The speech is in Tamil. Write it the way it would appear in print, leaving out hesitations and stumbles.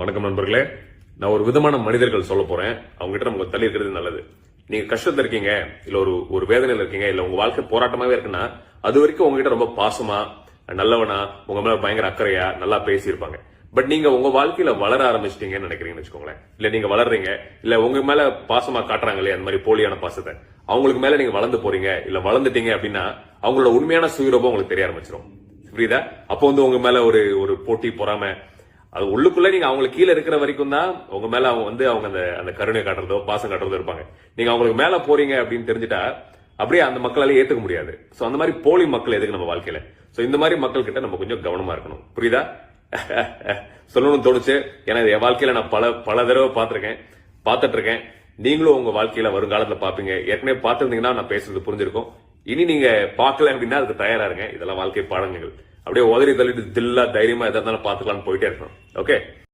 வணக்கம் நண்பர்களே. நான் ஒரு விதமான மனிதர்கள் சொல்ல போறேன். அவங்க கிட்ட நமக்கு தள்ளி இருக்கிறது நல்லது. நீங்க கஷ்டத்துல இருக்கீங்க, இல்ல ஒரு வேதனையில இருக்கீங்க, இல்ல உங்க வாழ்க்கை போராட்டமாவே இருக்குன்னா அது வரைக்கும் உங்ககிட்ட ரொம்ப பாசமா, நல்லவனா, உங்க மேல பயங்கர அக்கறையா நல்லா பேசியிருப்பாங்க. பட் நீங்க உங்க வாழ்க்கையில வளர ஆரம்பிச்சிட்டீங்கன்னு நினைக்கிறீங்கன்னு வச்சுக்கோங்களேன். இல்ல நீங்க வளர்றீங்க, இல்ல உங்க மேல பாசமா காட்டுறாங்க இல்லையா அந்த மாதிரி போலியான பாசத்தை, அவங்களுக்கு மேல நீங்க வளர்ந்து போறீங்க, இல்ல வளர்ந்துட்டீங்க அப்படின்னா அவங்களோட உண்மையான சுயரூபம் உங்களுக்கு தெரிய ஆரம்பிச்சிடும். புரியுதா? அப்போ உங்க மேல ஒரு போட்டி பொறாம, அது உள்ளுக்குள்ள நீங்க அவங்களுக்கு கீழே இருக்கிற வரைக்கும் தான் உங்க மேல அவங்க அந்த கருணை காட்டுறதோ பாசம் காட்டுறதோ இருப்பாங்க. நீங்க அவங்களுக்கு மேல போறீங்க அப்படின்னு தெரிஞ்சுட்டா அப்படியே அந்த மக்களால ஏத்துக்க முடியாது. சோ அந்த மாதிரி போலி மக்கள் எதுக்கு நம்ம வாழ்க்கையில? சோ இந்த மாதிரி மக்கள் கிட்ட நம்ம கொஞ்சம் கவனமா இருக்கணும். புரியுதா? சொல்லணும்னு தோணுச்சு. ஏன்னா என் வாழ்க்கையில நான் பல தடவை பார்த்துட்டு இருக்கேன். நீங்களும் உங்க வாழ்க்கையில வருங்காலத்துல பாப்பீங்க. ஏற்கனவே பார்த்திருந்தீங்கன்னா நான் பேசுறது புரிஞ்சிருக்கும். இனி நீங்க பார்க்கல அப்படின்னா அதுக்கு தயாரா இருங்க. இதெல்லாம் வாழ்க்கை பாடங்கள். அப்படியே உதறி தள்ளிட்டு தில்லா தைரியமா எதா இருந்தாலும் பாத்துக்கலாம்னு போயிட்டே இருக்கணும். ஓகே.